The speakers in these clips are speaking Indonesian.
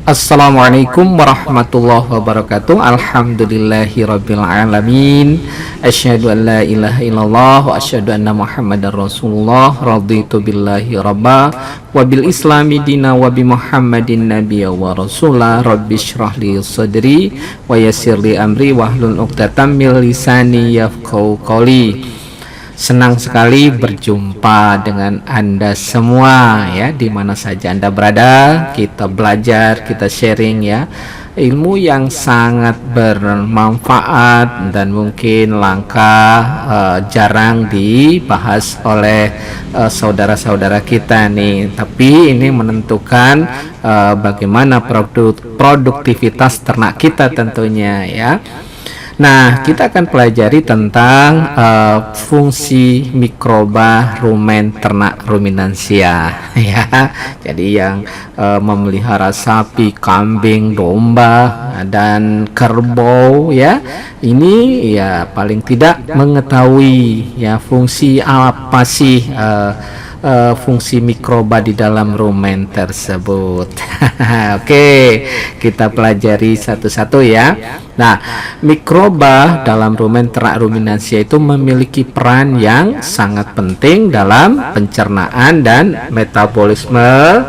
Assalamualaikum warahmatullahi wabarakatuh. Alhamdulillahirabbil alamin. Asyhadu an la ilaha illallah wa asyhadu anna Muhammadar Rasulullah. Raditu billahi rabba wa bil islami dina wa bi Muhammadin nabiyya wa rasula. Rabbi shrah li sadri wa yassir li amri wahlul 'uqdatam min lisani yafqahu qawli. Senang sekali berjumpa dengan Anda semua ya, di mana saja Anda berada. Kita belajar, kita sharing ya, ilmu yang sangat bermanfaat dan mungkin langka, jarang dibahas oleh saudara-saudara kita nih. Tapi ini menentukan bagaimana produktivitas ternak kita tentunya ya. Nah, kita akan pelajari tentang fungsi mikroba rumen ternak ruminansia ya. Jadi yang memelihara sapi, kambing, domba dan kerbau ya. Ini ya paling tidak mengetahui ya fungsi apa sih fungsi mikroba di dalam rumen tersebut. Oke, kita pelajari satu-satu ya. Nah, mikroba dalam rumen ternak ruminansia itu memiliki peran yang sangat penting dalam pencernaan dan metabolisme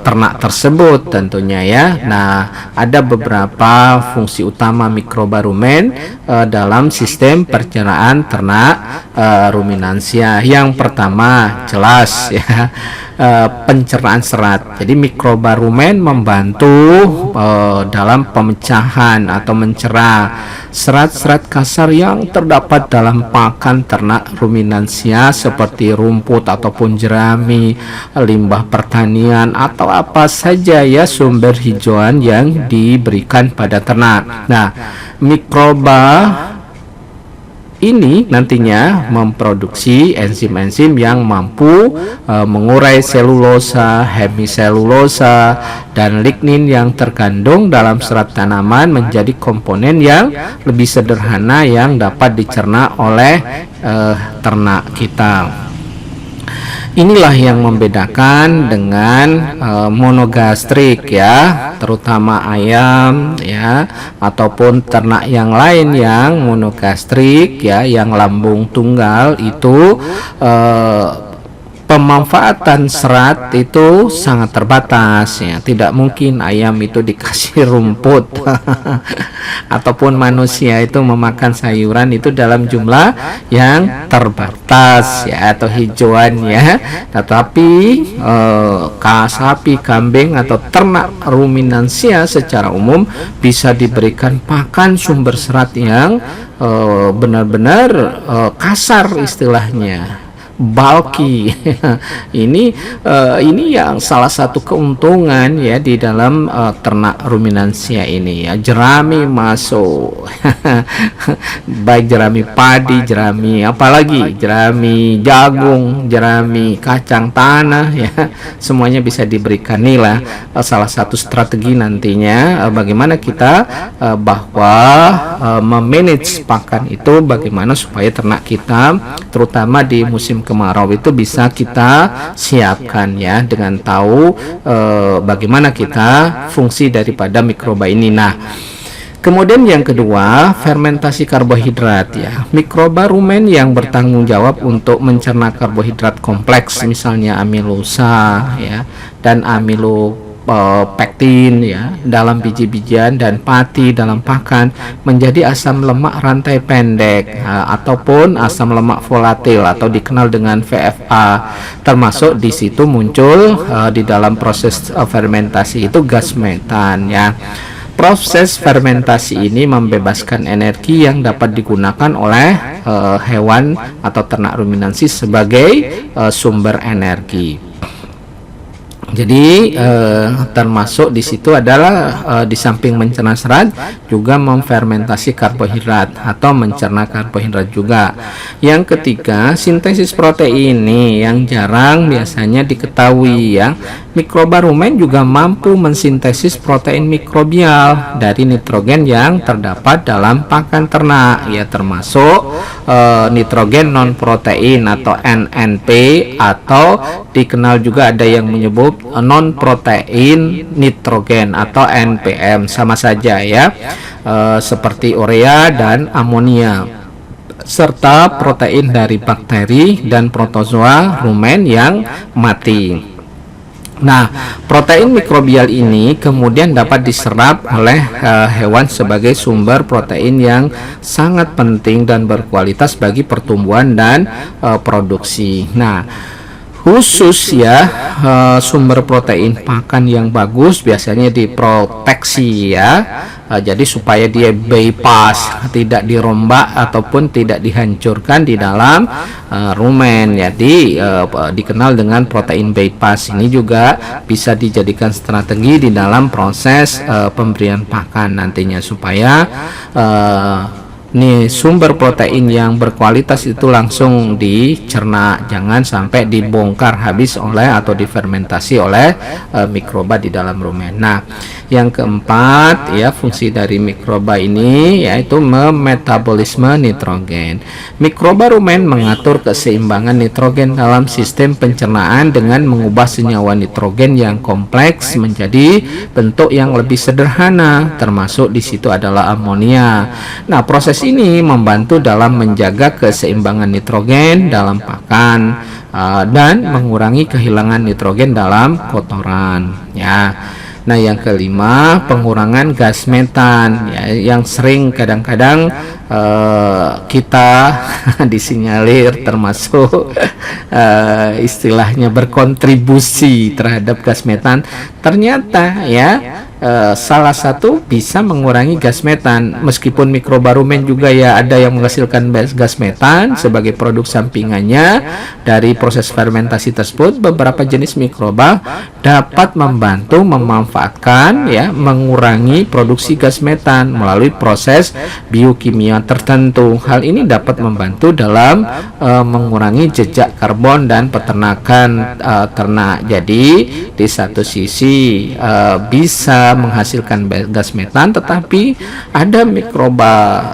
ternak tersebut tentunya ya. Nah, ada beberapa fungsi utama mikroba rumen dalam sistem pencernaan ternak ruminansia. Yang pertama jelas ya, pencernaan serat. Jadi mikroba rumen membantu dalam pemecahan atau mencerah serat-serat kasar yang terdapat dalam pakan ternak ruminansia seperti rumput ataupun jerami, limbah pertanian atau apa saja ya sumber hijauan yang diberikan pada ternak. Nah, mikroba ini nantinya memproduksi enzim-enzim yang mampu mengurai selulosa, hemiselulosa, dan lignin yang terkandung dalam serat tanaman menjadi komponen yang lebih sederhana yang dapat dicerna oleh ternak kita. Inilah yang membedakan dengan monogastrik ya, terutama ayam ya, ataupun ternak yang lain yang monogastrik ya, yang lambung tunggal itu pemanfaatan serat itu sangat terbatas ya. Tidak mungkin ayam itu dikasih rumput ataupun manusia itu memakan sayuran itu dalam jumlah yang terbatas ya, atau hijauan ya. Tetapi sapi, kambing atau ternak ruminansia secara umum bisa diberikan pakan sumber serat yang benar-benar kasar istilahnya, bulky. ini yang salah satu keuntungan ya di dalam ternak ruminansia ini ya. Jerami masuk baik jerami padi, jerami apalagi, jerami jagung, jerami kacang tanah ya, semuanya bisa diberikan. Inilah salah satu strategi nantinya bagaimana kita bahwa memanage pakan itu, bagaimana supaya ternak kita terutama di musim kemarau itu bisa kita siapkan ya, dengan tahu bagaimana kita fungsi daripada mikroba ini. Nah, kemudian yang kedua, fermentasi karbohidrat ya. Mikroba rumen yang bertanggung jawab untuk mencerna karbohidrat kompleks, misalnya amilosa ya, dan amilopektin ya dalam biji-bijian dan pati dalam pakan menjadi asam lemak rantai pendek ataupun asam lemak volatil atau dikenal dengan VFA. Termasuk di situ muncul di dalam proses fermentasi itu gas metan ya. Proses fermentasi ini membebaskan energi yang dapat digunakan oleh hewan atau ternak ruminansi sebagai sumber energi. Jadi termasuk di situ adalah di samping mencerna serat juga memfermentasi karbohidrat atau mencerna karbohidrat juga. Yang ketiga, sintesis protein ini yang jarang biasanya diketahui ya. mikroba rumen juga mampu mensintesis protein mikrobial dari nitrogen yang terdapat dalam pakan ternak, ya, termasuk nitrogen non protein atau NNP, atau dikenal juga ada yang menyebut non protein nitrogen atau NPM, sama saja ya, seperti urea dan amonia, serta protein dari bakteri dan protozoa rumen yang mati. Nah, protein mikrobial ini kemudian dapat diserap oleh hewan sebagai sumber protein yang sangat penting dan berkualitas bagi pertumbuhan dan produksi. Nah, khusus ya, sumber protein pakan yang bagus biasanya diproteksi ya, jadi supaya dia bypass, tidak dirombak ataupun tidak dihancurkan di dalam rumen. Jadi dikenal dengan protein bypass. Ini juga bisa dijadikan strategi di dalam proses pemberian pakan nantinya, supaya nih sumber protein yang berkualitas itu langsung dicerna, jangan sampai dibongkar habis oleh atau difermentasi oleh mikroba di dalam rumen. Nah, yang keempat ya, fungsi dari mikroba ini yaitu memetabolisme nitrogen. Mikroba rumen mengatur keseimbangan nitrogen dalam sistem pencernaan dengan mengubah senyawa nitrogen yang kompleks menjadi bentuk yang lebih sederhana, termasuk di situ adalah amonia. Nah, proses ini membantu dalam menjaga keseimbangan nitrogen dalam pakan dan mengurangi kehilangan nitrogen dalam kotoran ya. Nah, yang kelima, pengurangan gas metan ya, yang sering kadang-kadang kita disinyalir termasuk istilahnya berkontribusi terhadap gas metan. Ternyata ya, salah satu bisa mengurangi gas metan, meskipun mikroba rumen juga ya ada yang menghasilkan gas metan sebagai produk sampingannya dari proses fermentasi tersebut. Beberapa jenis mikroba dapat membantu memanfaatkan ya, mengurangi produksi gas metan melalui proses biokimia tertentu. Hal ini dapat membantu dalam mengurangi jejak karbon dan peternakan ternak. Jadi di satu sisi bisa menghasilkan gas metan, tetapi ada mikroba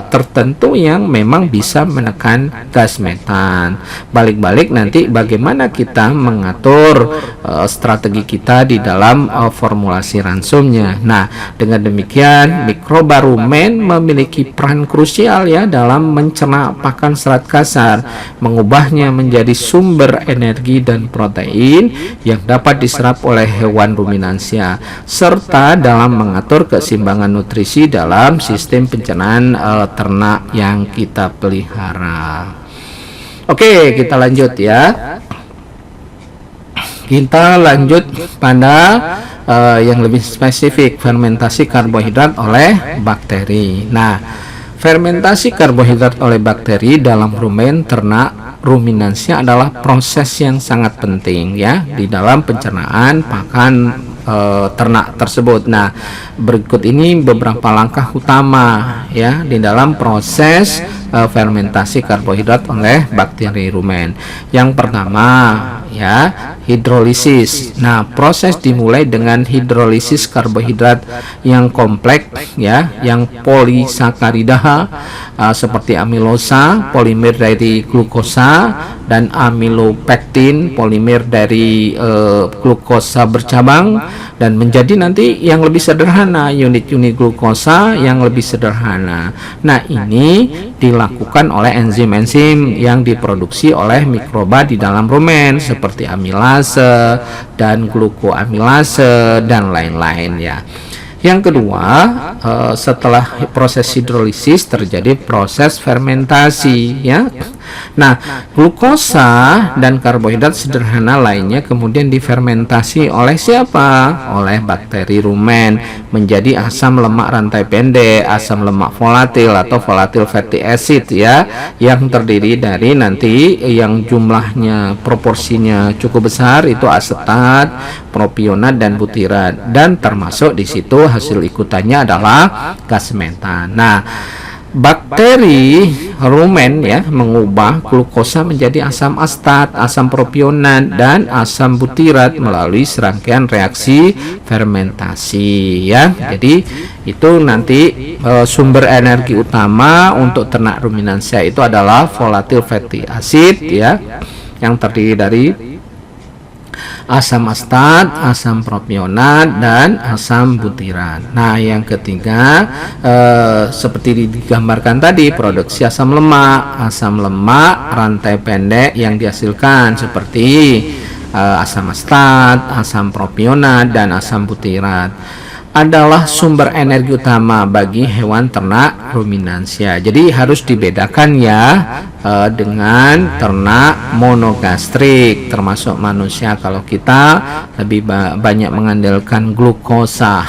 tertentu yang memang bisa menekan gas metan. Balik-balik nanti bagaimana kita mengatur strategi kita di dalam formulasi ransumnya. Nah, dengan demikian mikroba rumen memiliki peran krusial ya dalam mencerna pakan serat kasar, mengubahnya menjadi sumber energi dan protein yang dapat diserap oleh hewan ruminansia, serta dalam mengatur keseimbangan nutrisi dalam sistem pencernaan ternak yang kita pelihara. Oke, kita lanjut ya. Kita lanjut pada yang lebih spesifik, fermentasi karbohidrat oleh bakteri. Nah, fermentasi karbohidrat oleh bakteri dalam rumen ternak ruminansia adalah proses yang sangat penting ya di dalam pencernaan pakan ternak tersebut. Nah, berikut ini beberapa langkah utama ya di dalam proses fermentasi karbohidrat oleh bakteri rumen. Yang pertama ya, hidrolisis. Nah, proses dimulai dengan hidrolisis karbohidrat yang kompleks ya, yang polisakarida seperti amilosa, polimer dari glukosa, dan amilopektin, polimer dari glukosa bercabang, dan menjadi nanti yang lebih sederhana, unit-unit glukosa yang lebih sederhana. Nah, ini dilakukan oleh enzim-enzim yang diproduksi oleh mikroba di dalam rumen seperti amilase dan glukoamilase dan lain-lain ya. Yang kedua, setelah proses hidrolisis terjadi proses fermentasi ya. Nah, glukosa dan karbohidrat sederhana lainnya kemudian difermentasi oleh siapa? Oleh bakteri rumen menjadi asam lemak rantai pendek, asam lemak volatil atau volatile fatty acid ya, yang terdiri dari nanti yang jumlahnya proporsinya cukup besar itu asetat, propionat, dan butirat, dan termasuk di situ hasil ikutannya adalah gas metan. Nah, Bakteri rumen ya mengubah glukosa menjadi asam astat, asam propionat, dan asam butirat melalui serangkaian reaksi fermentasi ya. Jadi itu nanti sumber energi utama untuk ternak ruminansia itu adalah volatile fatty acid ya, yang terdiri dari asam astat, asam propionat, dan asam butirat. Nah, yang ketiga seperti digambarkan tadi, produksi asam lemak rantai pendek yang dihasilkan seperti asam astat, asam propionat, dan asam butirat adalah sumber energi utama bagi hewan ternak ruminansia. Jadi harus dibedakan ya dengan ternak monogastrik termasuk manusia. Kalau kita lebih banyak mengandalkan glukosa.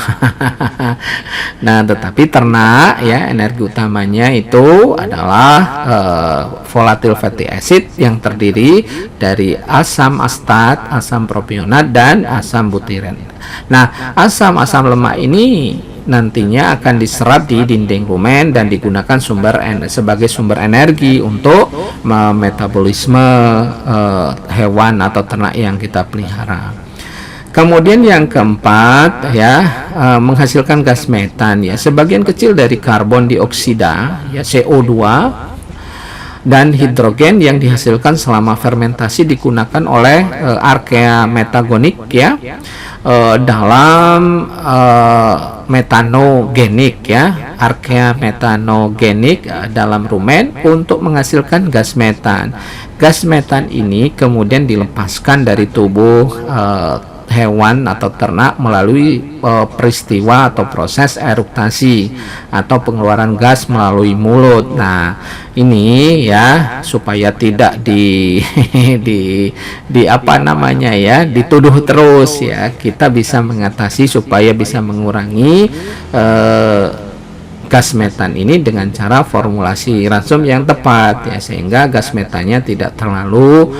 Nah, tetapi ternak ya energi utamanya itu adalah volatile fatty acid yang terdiri dari asam astat, asam propionat, dan asam butirat. Nah, asam-asam lemak ini nantinya akan diserap di dinding rumen dan digunakan sebagai sumber energi untuk metabolisme hewan atau ternak yang kita pelihara. Kemudian yang keempat ya, menghasilkan gas metan ya. Sebagian kecil dari karbon dioksida ya, CO2 dan hidrogen yang dihasilkan selama fermentasi digunakan oleh archaea metagonik ya, dalam metanogenik ya, archaea metanogenik dalam rumen untuk menghasilkan gas metan. Gas metan ini kemudian dilepaskan dari tubuh hewan atau ternak melalui peristiwa atau proses eruktasi atau pengeluaran gas melalui mulut. Nah, ini ya supaya tidak di apa namanya ya, dituduh terus ya. Kita bisa mengatasi supaya bisa mengurangi gas metan ini dengan cara formulasi ransum yang tepat ya, sehingga gas metannya tidak terlalu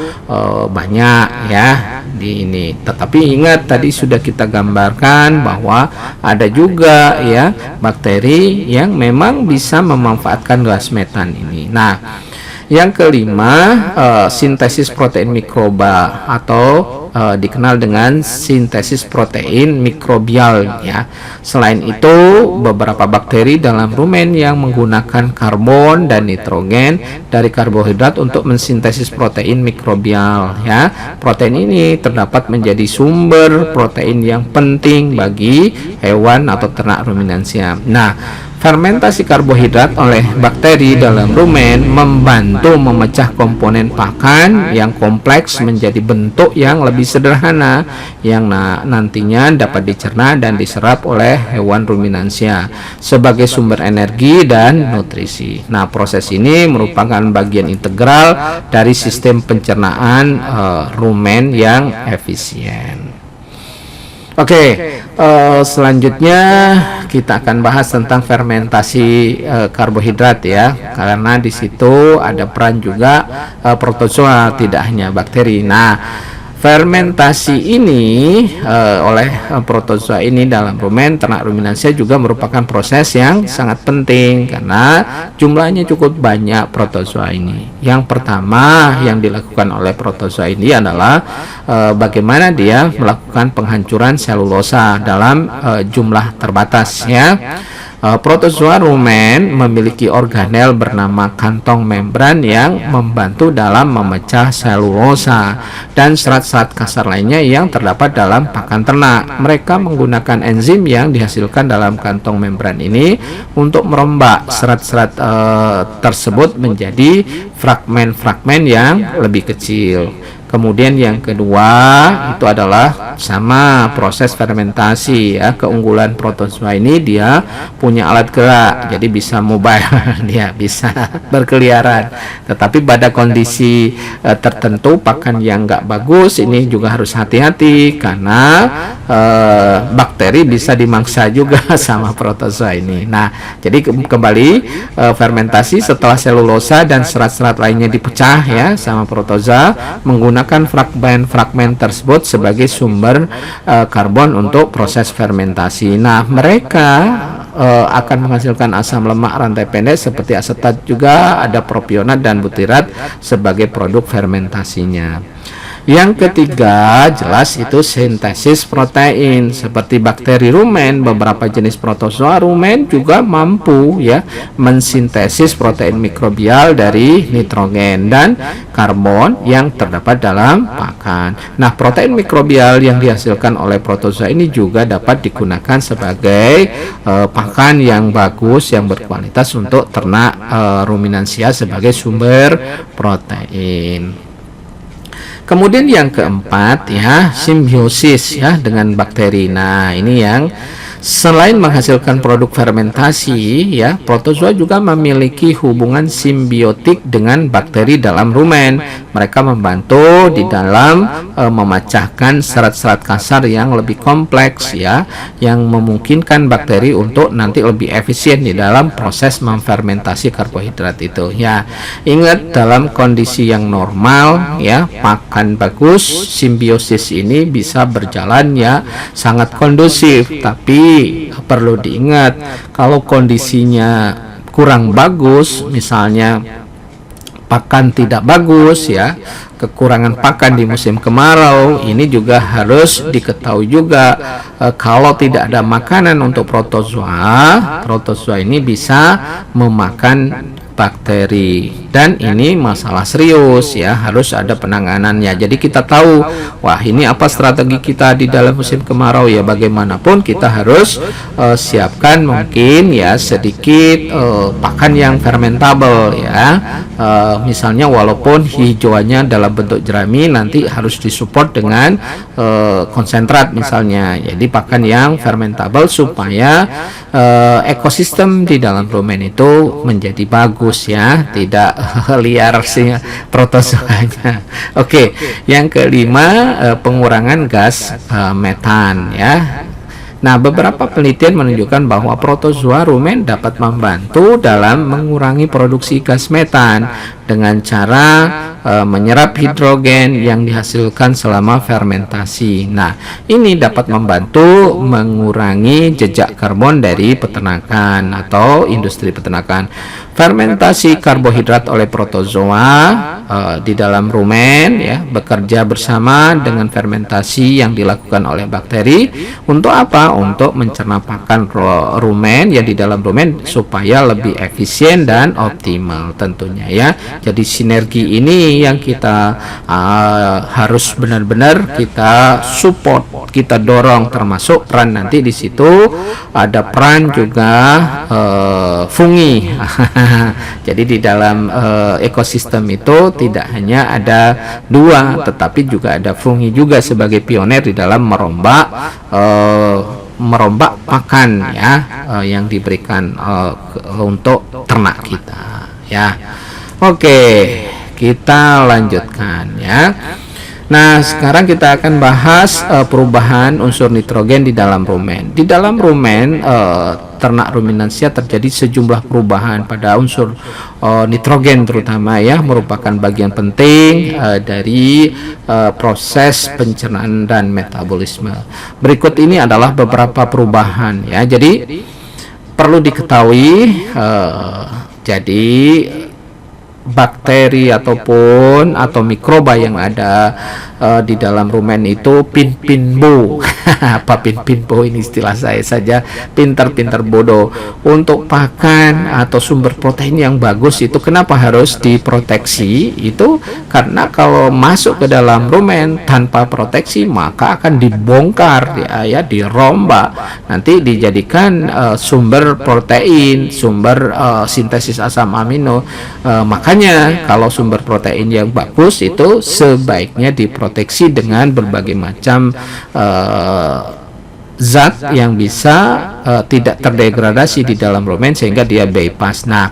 banyak ya di ini. Tetapi ingat tadi sudah kita gambarkan bahwa ada juga ya bakteri yang memang bisa memanfaatkan gas metan ini. Nah, yang kelima, sintesis protein mikroba atau dikenal dengan sintesis protein mikrobial ya. Selain itu, beberapa bakteri dalam rumen yang menggunakan karbon dan nitrogen dari karbohidrat untuk mensintesis protein mikrobial ya. Protein ini terdapat menjadi sumber protein yang penting bagi hewan atau ternak ruminansia. Nah, fermentasi karbohidrat oleh bakteri dalam rumen membantu memecah komponen pakan yang kompleks menjadi bentuk yang lebih sederhana yang nantinya dapat dicerna dan diserap oleh hewan ruminansia sebagai sumber energi dan nutrisi. Nah, proses ini merupakan bagian integral dari sistem pencernaan rumen yang efisien. Oke, selanjutnya kita akan bahas tentang fermentasi karbohidrat ya, karena di situ ada peran juga protozoa, tidak hanya bakteri. Nah, fermentasi ini oleh protozoa ini dalam rumen ternak ruminansia juga merupakan proses yang sangat penting karena jumlahnya cukup banyak protozoa ini. Yang pertama yang dilakukan oleh protozoa ini adalah bagaimana dia melakukan penghancuran selulosa dalam jumlah terbatas ya. Protozoa rumen memiliki organel bernama kantong membran yang membantu dalam memecah selulosa dan serat-serat kasar lainnya yang terdapat dalam pakan ternak. Mereka menggunakan enzim yang dihasilkan dalam kantong membran ini untuk merombak serat-serat tersebut menjadi fragmen-fragmen yang lebih kecil. Kemudian yang kedua itu adalah sama proses fermentasi ya. Keunggulan protozoa ini dia punya alat gerak, jadi bisa mobile, dia bisa berkeliaran. Tetapi pada kondisi tertentu pakan yang nggak bagus ini juga harus hati-hati karena bakteri bisa dimangsa juga sama protozoa ini. Nah, jadi kembali fermentasi setelah selulosa dan serat-serat lainnya dipecah ya sama protozoa menggunakan fragmen-fragmen tersebut sebagai sumber karbon untuk proses fermentasi. Nah, mereka akan menghasilkan asam lemak rantai pendek seperti asetat, juga ada propionat dan butirat sebagai produk fermentasinya. Yang ketiga, jelas itu sintesis protein seperti bakteri rumen. Beberapa jenis protozoa rumen juga mampu ya mensintesis protein mikrobial dari nitrogen dan karbon yang terdapat dalam pakan. Nah, protein mikrobial yang dihasilkan oleh protozoa ini juga dapat digunakan sebagai pakan yang bagus, yang berkualitas untuk ternak ruminansia sebagai sumber protein. Kemudian yang keempat ya, simbiosis ya dengan bakteri. Nah, ini yang selain menghasilkan produk fermentasi ya, protozoa juga memiliki hubungan simbiotik dengan bakteri dalam rumen. Mereka membantu di dalam memecahkan serat-serat kasar yang lebih kompleks ya, yang memungkinkan bakteri untuk nanti lebih efisien di dalam proses memfermentasi karbohidrat itu ya. Ingat, dalam kondisi yang normal ya, pakan bagus, simbiosis ini bisa berjalan ya sangat kondusif. Tapi perlu diingat, kalau kondisinya kurang bagus, misalnya pakan tidak bagus ya, kekurangan pakan di musim kemarau, ini juga harus diketahui juga. Kalau tidak ada makanan untuk protozoa ini bisa memakan bakteri, dan ini masalah serius ya, harus ada penanganannya. Jadi kita tahu, wah ini apa strategi kita di dalam musim kemarau ya, bagaimanapun kita harus siapkan mungkin ya sedikit pakan yang fermentable ya, misalnya walaupun hijauannya dalam bentuk jerami, nanti harus disupport dengan konsentrat misalnya. Jadi pakan yang fermentable supaya ekosistem di dalam rumen itu menjadi bagus ya, tidak liar sih protozoanya. Oke, yang kelima, pengurangan gas metan ya. Nah, beberapa penelitian menunjukkan bahwa protozoa rumen dapat membantu dalam mengurangi produksi gas metan dengan cara menyerap hidrogen yang dihasilkan selama fermentasi. Nah, ini dapat membantu mengurangi jejak karbon dari peternakan atau industri peternakan. Fermentasi karbohidrat oleh protozoa di dalam rumen ya, bekerja bersama dengan fermentasi yang dilakukan oleh bakteri. Untuk apa? Untuk mencerna pakan rumen yang di dalam rumen supaya lebih efisien dan optimal tentunya ya. Jadi sinergi ini yang kita harus benar-benar kita support, kita dorong, termasuk peran nanti di situ ada peran juga fungi. Jadi di dalam ekosistem itu tidak hanya ada dua, tetapi juga ada fungi juga sebagai pioner di dalam merombak pakan ya, yang diberikan untuk ternak kita ya. Oke, kita lanjutkan ya. Nah, sekarang kita akan bahas perubahan unsur nitrogen di dalam rumen. Di dalam rumen ternak ruminansia terjadi sejumlah perubahan pada unsur nitrogen terutama ya, merupakan bagian penting dari proses pencernaan dan metabolisme. Berikut ini adalah beberapa perubahan ya. Jadi perlu diketahui, jadi bakteri ataupun atau mikroba yang ada di dalam rumen itu pinpinbo. Apa pinpinbo ini istilah saya saja, pintar-pintar bodoh. Untuk pakan atau sumber protein yang bagus itu kenapa harus diproteksi? Itu karena kalau masuk ke dalam rumen tanpa proteksi maka akan dibongkar ya, dirombak, nanti dijadikan sumber protein, sumber sintesis asam amino. Makanya kalau sumber protein yang bagus itu sebaiknya diproteksi dengan berbagai macam zat yang bisa tidak terdegradasi di dalam rumen sehingga dia bypass. Nah,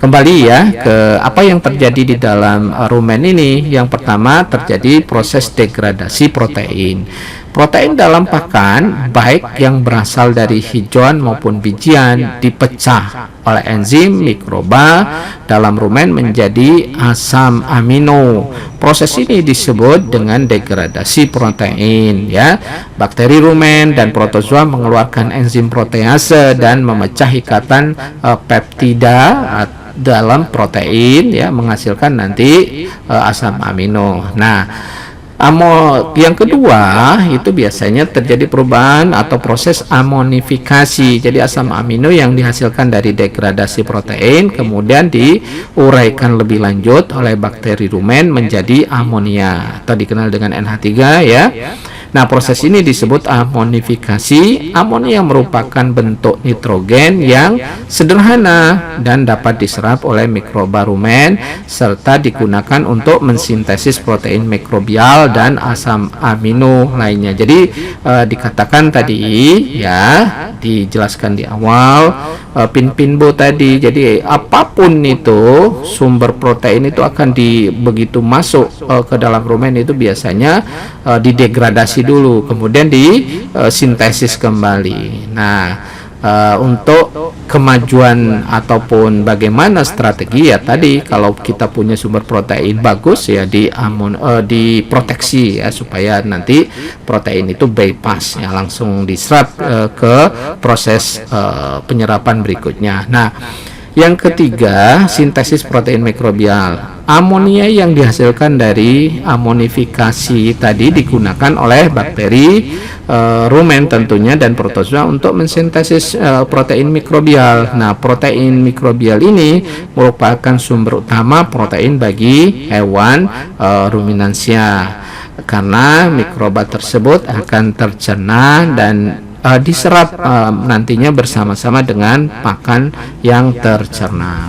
kembali ya ke apa yang terjadi di dalam rumen ini. Yang pertama, terjadi proses degradasi protein. Protein dalam pakan, baik yang berasal dari hijauan maupun bijian, dipecah oleh enzim mikroba dalam rumen menjadi asam amino. proses ini disebut dengan degradasi protein ya. Bakteri rumen dan protozoa mengeluarkan enzim protease dan memecah ikatan peptida dalam protein ya, menghasilkan nanti asam amino. Nah, yang kedua itu biasanya terjadi perubahan atau proses amonifikasi. Jadi asam amino yang dihasilkan dari degradasi protein kemudian diuraikan lebih lanjut oleh bakteri rumen menjadi amonia atau dikenal dengan NH3 ya. Nah, proses ini disebut amonifikasi. Amonia merupakan bentuk nitrogen yang sederhana dan dapat diserap oleh mikroba rumen serta digunakan untuk mensintesis protein mikrobial dan asam amino lainnya. Jadi dikatakan tadi ya, dijelaskan di awal pinbo tadi. Jadi apapun itu sumber protein itu akan begitu masuk ke dalam rumen itu biasanya didegradasi dulu, kemudian disintesis kembali. Nah, untuk kemajuan ataupun bagaimana strategi ya tadi, kalau kita punya sumber protein bagus ya diproteksi ya, supaya nanti protein itu bypass ya, langsung diserap ke proses penyerapan berikutnya. Nah, yang ketiga, sintesis protein mikrobial. Amonia yang dihasilkan dari amonifikasi tadi digunakan oleh bakteri rumen tentunya dan protozoa untuk mensintesis protein mikrobial. Nah, protein mikrobial ini merupakan sumber utama protein bagi hewan ruminansia, karena mikroba tersebut akan tercerna dan diserap nantinya bersama-sama dengan pakan yang tercerna.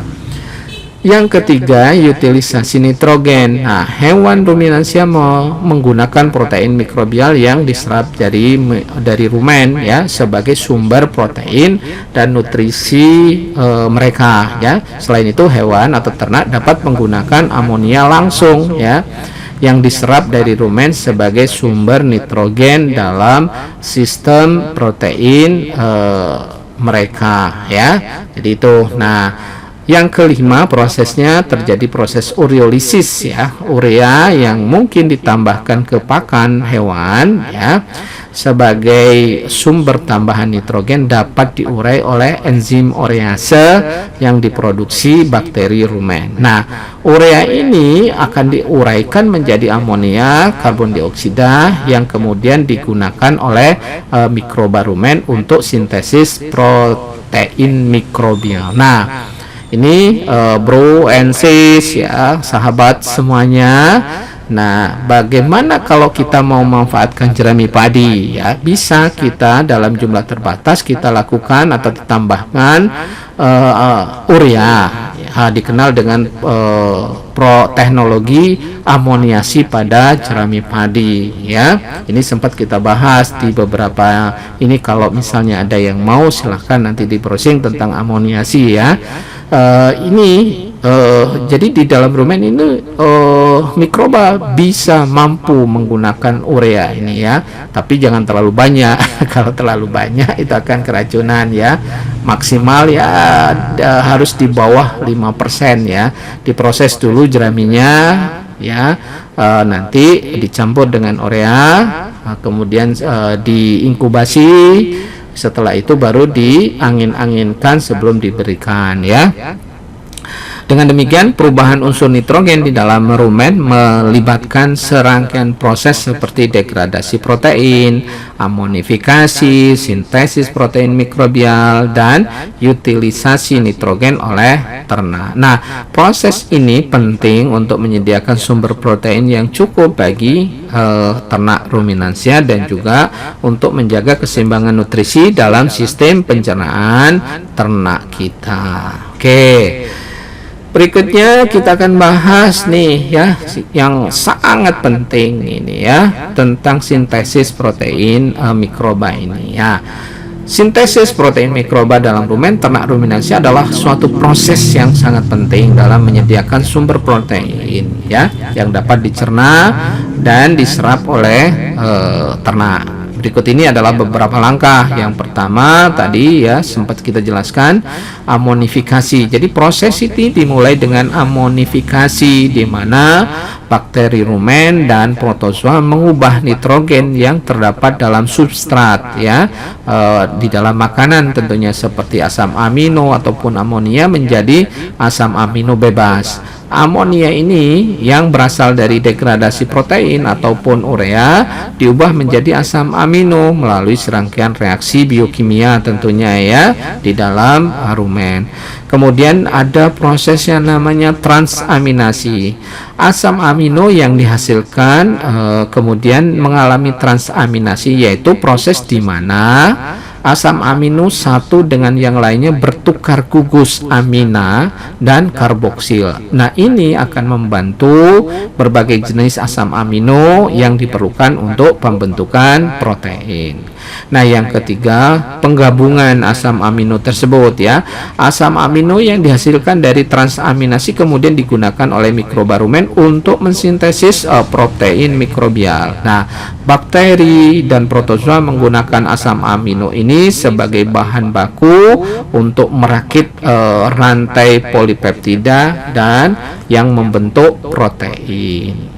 Yang ketiga, utilisasi nitrogen. Nah, hewan ruminansia menggunakan protein mikrobial yang diserap dari rumen ya sebagai sumber protein dan nutrisi mereka ya. Selain itu, hewan atau ternak dapat menggunakan amonia langsung ya yang diserap dari rumen sebagai sumber nitrogen dalam sistem protein mereka ya. Jadi itu. Nah, yang kelima, prosesnya terjadi proses ureolisis ya, urea yang mungkin ditambahkan ke pakan hewan ya sebagai sumber tambahan nitrogen dapat diurai oleh enzim urease yang diproduksi bakteri rumen. Nah, urea ini akan diuraikan menjadi amonia karbon dioksida yang kemudian digunakan oleh mikroba rumen untuk sintesis protein mikrobial. Nah, ini bro and sis ya, sahabat semuanya. Nah, bagaimana kalau kita mau memanfaatkan jerami padi ya? Bisa kita dalam jumlah terbatas kita lakukan atau ditambahkan urea ya, dikenal dengan teknologi amoniasi pada jerami padi ya. Ini sempat kita bahas di beberapa ini, kalau misalnya ada yang mau silahkan nanti di browsing tentang amoniasi ya. Jadi di dalam rumen ini mikroba bisa mampu menggunakan urea ini ya, tapi jangan terlalu banyak. Kalau terlalu banyak itu akan keracunan ya. Maksimal ya harus di bawah 5% ya. Diproses dulu jeraminya ya, nanti dicampur dengan urea, kemudian diinkubasi. Setelah itu baru diangin-anginkan sebelum diberikan ya. Dengan demikian, perubahan unsur nitrogen di dalam rumen melibatkan serangkaian proses seperti degradasi protein, amonifikasi, sintesis protein mikrobial, dan utilisasi nitrogen oleh ternak. Nah, proses ini penting untuk menyediakan sumber protein yang cukup bagi ternak ruminansia dan juga untuk menjaga keseimbangan nutrisi dalam sistem pencernaan ternak kita. Oke. Berikutnya kita akan bahas nih ya, yang sangat penting ini ya, tentang sintesis protein mikroba ini ya. Sintesis protein mikroba dalam rumen ternak ruminansia adalah suatu proses yang sangat penting dalam menyediakan sumber protein ya, yang dapat dicerna dan diserap oleh ternak. berikut ini adalah beberapa langkah. Yang pertama tadi ya sempat kita jelaskan, amonifikasi. Jadi proses ini dimulai dengan amonifikasi, di mana bakteri rumen dan protozoa mengubah nitrogen yang terdapat dalam substrat ya di dalam makanan tentunya, seperti asam amino ataupun amonia menjadi asam amino bebas. Amonia ini yang berasal dari degradasi protein ataupun urea diubah menjadi asam amino melalui serangkaian reaksi biokimia tentunya ya di dalam rumen. Kemudian ada proses yang namanya transaminasi. Asam amino yang dihasilkan kemudian mengalami transaminasi, yaitu proses di mana asam amino satu dengan yang lainnya bertukar gugus amina dan karboksil. Nah, ini akan membantu berbagai jenis asam amino yang diperlukan untuk pembentukan protein. Nah, yang ketiga, penggabungan asam amino tersebut ya. Asam amino yang dihasilkan dari transaminasi kemudian digunakan oleh mikroba rumen untuk mensintesis protein mikrobial. Nah, bakteri dan protozoa menggunakan asam amino ini sebagai bahan baku untuk merakit rantai polipeptida dan yang membentuk protein.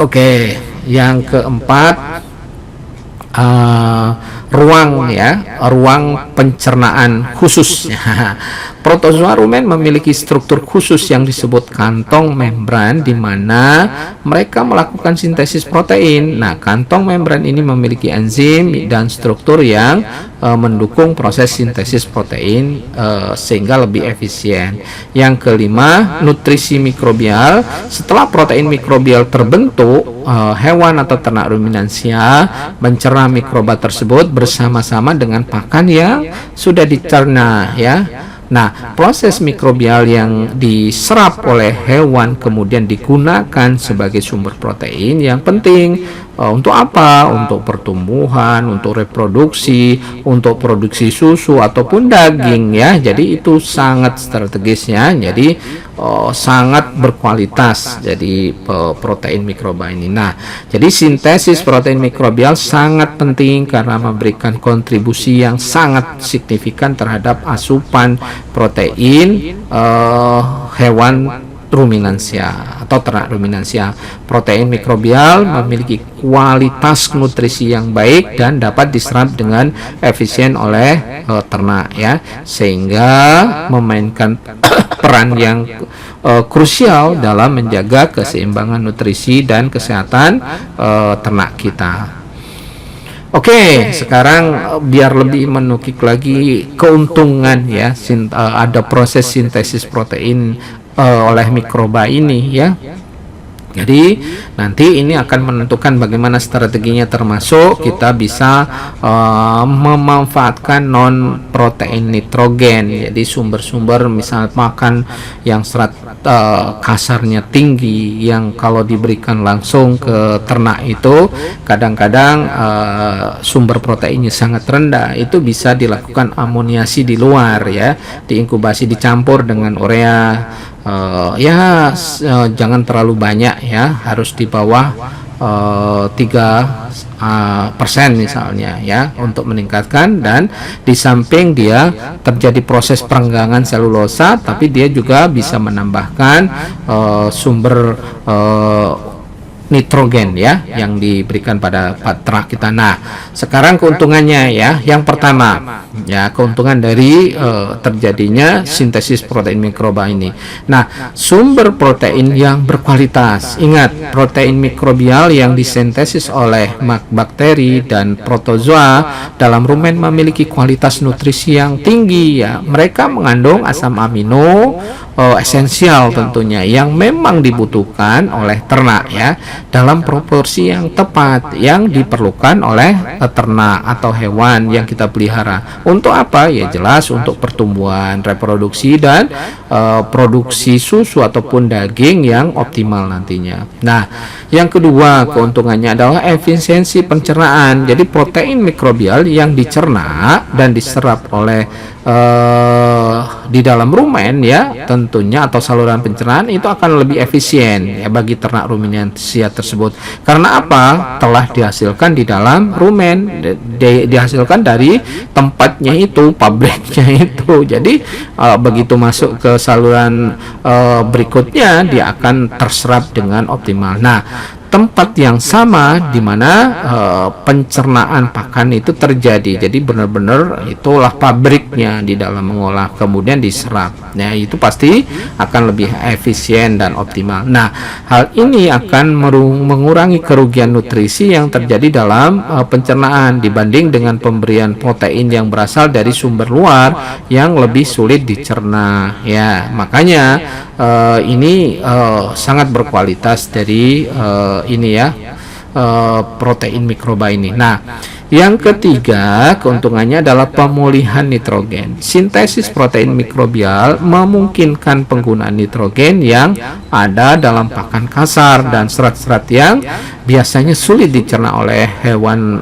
Oke, yang keempat, ruang pencernaan khusus. Protozoa rumen memiliki struktur khusus yang disebut kantong membran, di mana mereka melakukan sintesis protein. Nah, kantong membran ini memiliki enzim dan struktur yang mendukung proses sintesis protein sehingga lebih efisien. Yang kelima, nutrisi mikrobial. Setelah protein mikrobial terbentuk, hewan atau ternak ruminansia mencerna mikroba tersebut bersama-sama dengan pakan yang sudah dicerna ya. Nah, proses mikrobial yang diserap oleh hewan kemudian digunakan sebagai sumber protein yang penting. Untuk apa? Untuk pertumbuhan, untuk reproduksi, untuk produksi susu ataupun daging ya. Jadi itu sangat strategis ya. Jadi sangat berkualitas jadi protein mikroba ini. Nah, jadi sintesis protein mikrobial sangat penting karena memberikan kontribusi yang sangat signifikan terhadap asupan protein hewan ruminansia atau ternak ruminansia. Protein mikrobial memiliki kualitas nutrisi yang baik dan dapat diserap dengan efisien oleh ternak ya, sehingga memainkan peran yang krusial dalam menjaga keseimbangan nutrisi dan kesehatan ternak kita. Oke, sekarang biar lebih menukik lagi keuntungan ya, ada proses sintesis protein oleh mikroba ini ya. Jadi nanti ini akan menentukan bagaimana strateginya, termasuk kita bisa memanfaatkan non protein nitrogen. Jadi sumber-sumber misal makan yang serat kasarnya tinggi, yang kalau diberikan langsung ke ternak itu kadang-kadang sumber proteinnya sangat rendah. Itu bisa dilakukan amoniasi di luar ya, diinkubasi dicampur dengan urea. Jangan terlalu banyak ya, harus di bawah 3% misalnya ya, untuk meningkatkan. Dan di samping dia terjadi proses perenggangan selulosa, tapi dia juga bisa menambahkan sumber nitrogen ya yang diberikan pada ternak kita. Nah, sekarang keuntungannya ya. Yang pertama ya, keuntungan dari terjadinya sintesis protein mikroba ini. Nah, sumber protein yang berkualitas. Ingat, protein mikrobial yang disintesis oleh bakteri dan protozoa dalam rumen memiliki kualitas nutrisi yang tinggi ya. Mereka mengandung asam amino esensial tentunya yang memang dibutuhkan oleh ternak ya, dalam proporsi yang tepat yang diperlukan oleh ternak atau hewan yang kita pelihara. Untuk apa? Ya jelas untuk pertumbuhan, reproduksi, dan produksi susu ataupun daging yang optimal nantinya. Nah, yang kedua keuntungannya adalah efisiensi pencernaan. Jadi protein mikrobial yang dicerna dan diserap oleh di dalam rumen ya tentunya, atau saluran pencernaan itu akan lebih efisien ya bagi ternak ruminansia tersebut. Karena apa? Telah dihasilkan di dalam rumen, dihasilkan dari tempatnya itu, pabriknya itu. Jadi begitu masuk ke saluran berikutnya, dia akan terserap dengan optimal. Nah, tempat yang sama di mana pencernaan pakan itu terjadi. Jadi benar-benar itulah pabriknya di dalam mengolah, kemudian diserap. Nah, itu pasti akan lebih efisien dan optimal. Nah, hal ini akan mengurangi kerugian nutrisi yang terjadi dalam pencernaan dibanding dengan pemberian protein yang berasal dari sumber luar yang lebih sulit dicerna. Ya, makanya ini sangat berkualitas dari ini ya, protein mikroba ini. Nah, yang ketiga keuntungannya adalah pemulihan nitrogen. Sintesis protein mikrobial memungkinkan penggunaan nitrogen yang ada dalam pakan kasar dan serat-serat yang biasanya sulit dicerna oleh hewan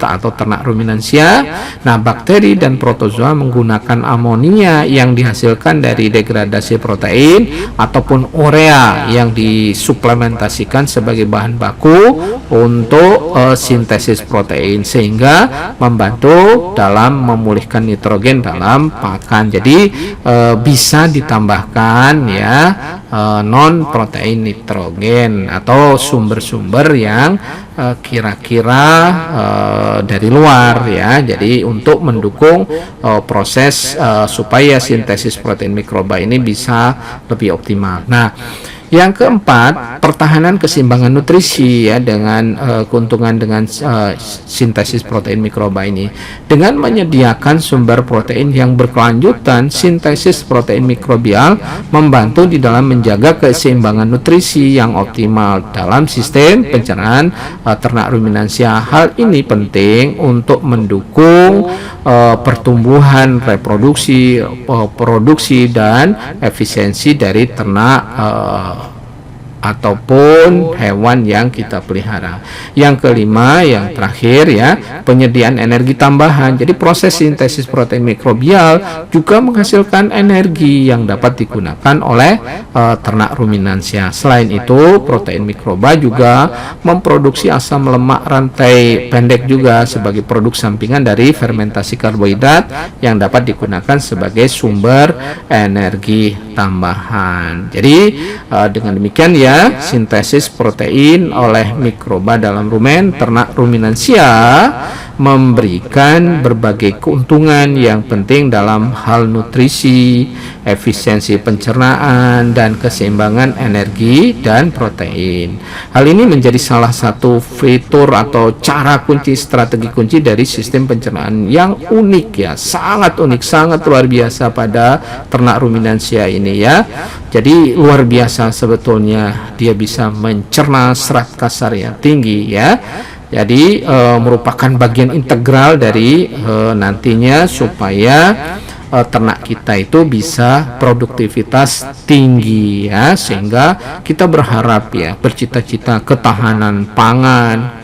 atau ternak ruminansia. Nah, bakteri dan protozoa menggunakan amonia yang dihasilkan dari degradasi protein ataupun urea yang disuplementasikan sebagai bahan baku untuk sintesis protein, sehingga membantu dalam memulihkan nitrogen dalam pakan. Jadi bisa ditambahkan ya non protein nitrogen atau sumber-sumber yang kira-kira dari luar ya. Jadi untuk mendukung proses supaya sintesis protein mikroba ini bisa lebih optimal. Nah, yang keempat, pertahanan keseimbangan nutrisi ya, dengan keuntungan dengan sintesis protein mikroba ini. Dengan menyediakan sumber protein yang berkelanjutan, sintesis protein mikrobial membantu di dalam menjaga keseimbangan nutrisi yang optimal dalam sistem pencernaan ternak ruminansia. Hal ini penting untuk mendukung pertumbuhan, reproduksi, produksi dan efisiensi dari ternak ataupun hewan yang kita pelihara. Yang kelima, yang terakhir ya, penyediaan energi tambahan. Jadi proses sintesis protein mikrobial juga menghasilkan energi yang dapat digunakan oleh ternak ruminansia. Selain itu, protein mikroba juga memproduksi asam lemak rantai pendek juga sebagai produk sampingan dari fermentasi karbohidrat yang dapat digunakan sebagai sumber energi tambahan. Jadi dengan demikian ya, sintesis protein oleh mikroba dalam rumen ternak ruminansia memberikan berbagai keuntungan yang penting dalam hal nutrisi, efisiensi pencernaan, dan keseimbangan energi dan protein. Hal ini menjadi salah satu fitur atau cara kunci, strategi kunci dari sistem pencernaan yang unik ya, sangat unik, sangat luar biasa pada ternak ruminansia ini ya. Jadi luar biasa sebetulnya, dia bisa mencerna serat kasar yang tinggi ya. Jadi merupakan bagian integral dari nantinya supaya ternak kita itu bisa produktivitas tinggi ya, sehingga kita berharap ya, bercita-cita ketahanan pangan,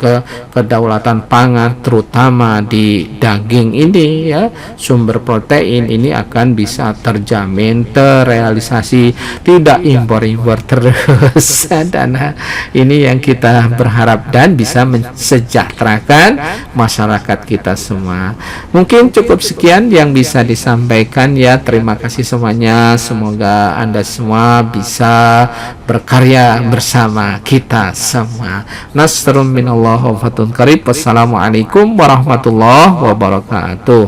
kedaulatan pangan terutama di daging ini ya, sumber protein ini akan bisa terjamin, terrealisasi, tidak impor-impor terus. Dan ini yang kita berharap dan bisa mensejahterakan masyarakat kita semua. Mungkin cukup sekian yang bisa disampaikan ya. Terima kasih semuanya, semoga Anda semua bisa berkarya bersama kita semua. Nasrun minallah wa fatun qarib. Wassalamualaikum warahmatullahi wabarakatuh.